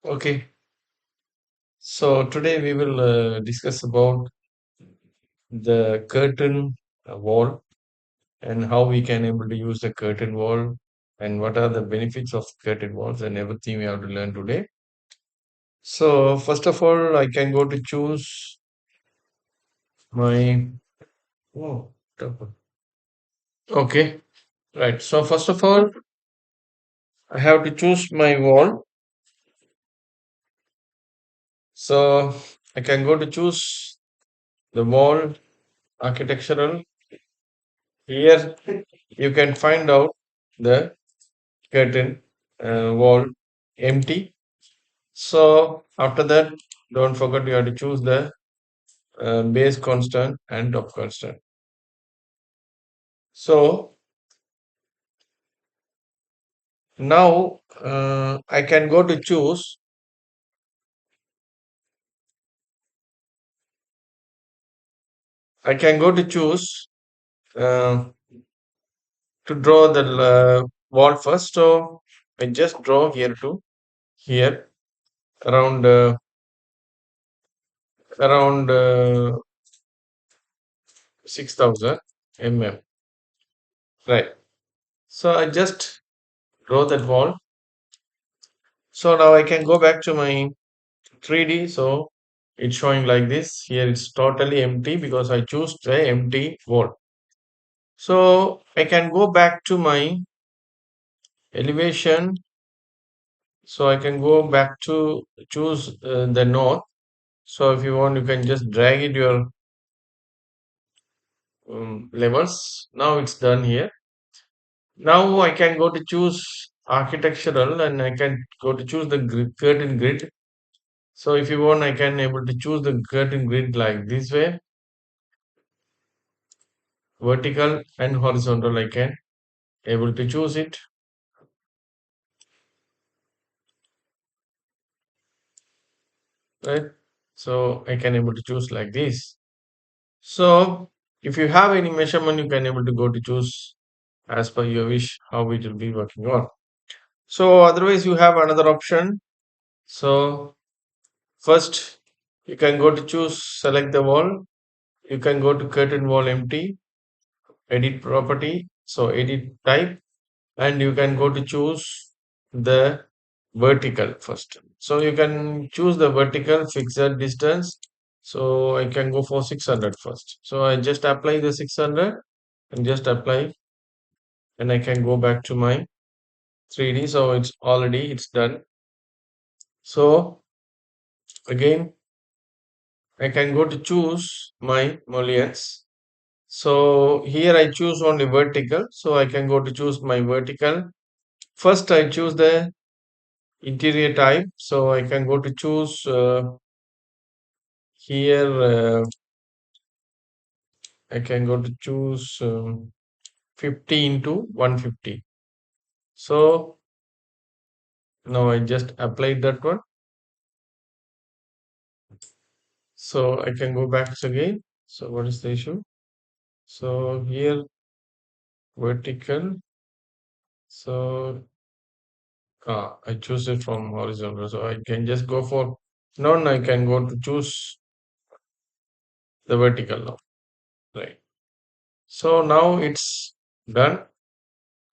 Okay, so today we will discuss about the curtain wall and how we can able to use the curtain wall and what are the benefits of curtain walls and everything we have to learn today. So first of all, I can go to choose my oh, double. Okay, right. So first of all, I have to choose my wall. So I can go to choose the wall architectural. Here you can find out the curtain wall empty. So after that, don't forget you have to choose the base constant and top constant. So now I can go to choose. I can go to choose to draw the wall first. So I just draw here to here around around 6,000 mm. Right. So I just draw that wall. So now I can go back to my 3D. So it's showing like this. Here it's totally empty because I choose the empty wall. So I can go back to my elevation. So I can go back to choose the north. So if you want, you can just drag it your levels. Now it's done here. Now I can go to choose architectural and I can go to choose the curtain grid. So if you want, I can able to choose the curtain grid like this way, vertical and horizontal. I can able to choose it, right? So I can able to choose like this. So if you have any measurement, you can able to go to choose as per your wish how it will be working on. So otherwise you have another option. So first you can go to choose select the wall. You can go to curtain wall empty, edit property. So edit type and you can go to choose the vertical first. So you can choose the vertical fixed distance. So I can go for 600 first. So I just apply the 600 and just apply and I can go back to my 3D. So it's done. So again, I can go to choose my mullions. So here I choose only vertical. So I can go to choose my vertical. First I choose the interior type. So I can go to choose here. I can go to choose 50 into 150. So now I just applied that one. So I can go back again. So what is the issue? So here vertical. So I choose it from horizontal. So I can just go for none. I can go to choose the vertical now. Right. So now it's done.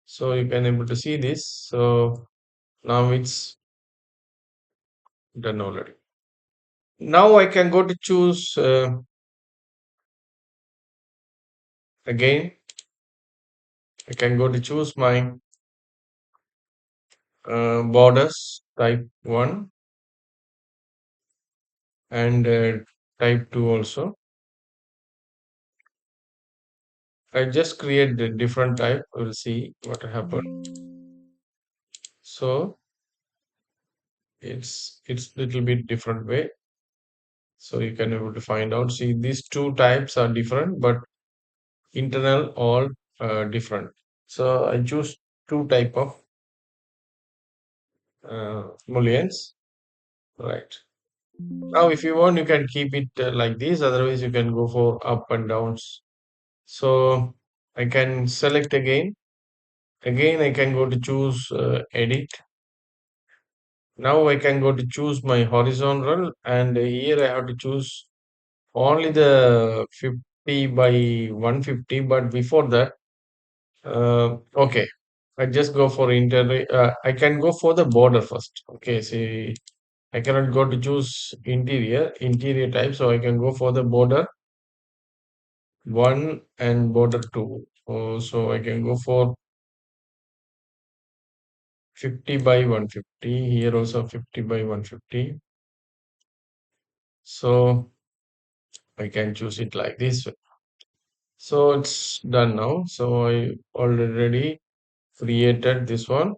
So you can able to see this. So now it's done already. Now I can go to choose again. I can go to choose my borders type 1 and type 2 also. I just create the different type. We'll see what happened. So it's little bit different way. So you can able to find out. See, these two types are different, but internal all different. So I choose two type of mullions. Right. Now, if you want, you can keep it like this. Otherwise, you can go for up and downs. So I can select again. Again, I can go to choose edit. Now I can go to choose my horizontal, and here I have to choose only the 50 by 150. But before that, okay, I just go for interior. I can go for the border first. Okay, see, I cannot go to choose interior type, so I can go for the border one and border two. So I can go for 50 by 150. Here also 50 by 150. So I can choose it like this. So it's done now. So I already created this one.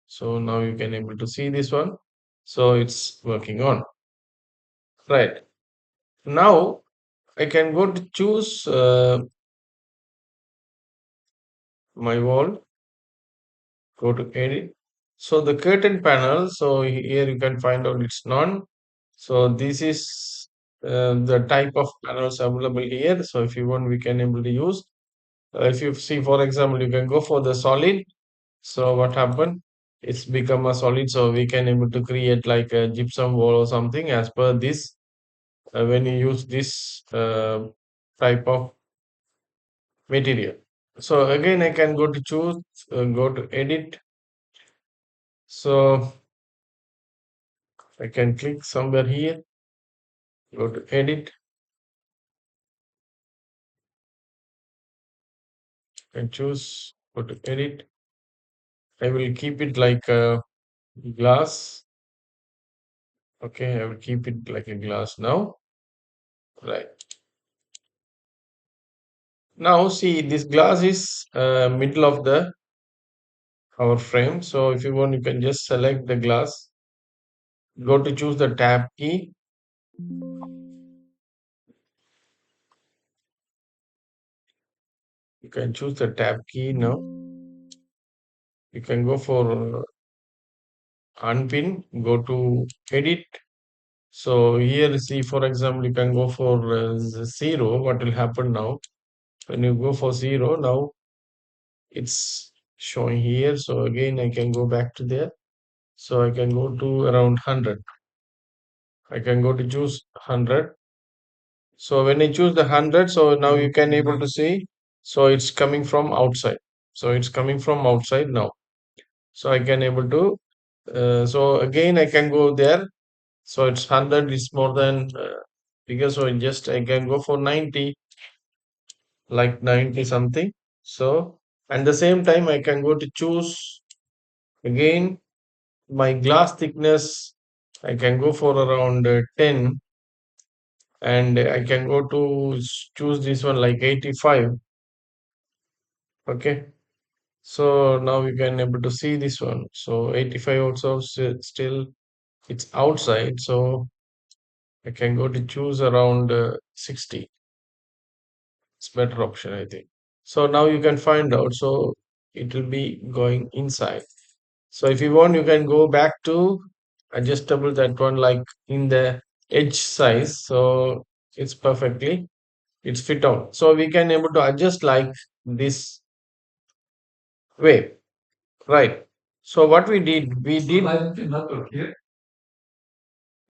So now you can able to see this one. So it's working on. Right. Now I can go to choose my wall, go to edit. So the curtain panel, so here you can find out it's none. So this is the type of panels available here. So if you want, we can able to use. If you see, for example, you can go for the solid. So what happened? It's become a solid, so we can able to create like a gypsum wall or something as per this. When you use this type of material. So again, I can go to choose, go to edit. So I can click somewhere here, go to edit and choose, go to edit. I will keep it like a glass. Okay, I will keep it like a glass now. Right. Now see, this glass is middle of the our frame. So if you want, you can just select the glass, go to choose the tab key. You can choose the tab key now. You can go for unpin, go to edit. So here, see, for example, you can go for zero. What will happen now? When you go for zero, now it's showing here. So again, I can go back to there. So I can go to around 100. I can go to choose 100. So when I choose the 100, so now you can able to see. So it's coming from outside. So it's coming from outside now. So I can able to. So again, I can go there. So it's 100 is more than because so just I can go for 90, like 90 something. So at the same time, I can go to choose again my glass thickness. I can go for around 10, and I can go to choose this one like 85. Okay. So now you can able to see this one. So 85 also still it's outside. So I can go to choose around 60. It's better option, I think. So now you can find out. So it will be going inside. So if you want, you can go back to adjustable that one like in the edge size. So it's perfectly it's fit out. So we can able to adjust like this way, right? So what we did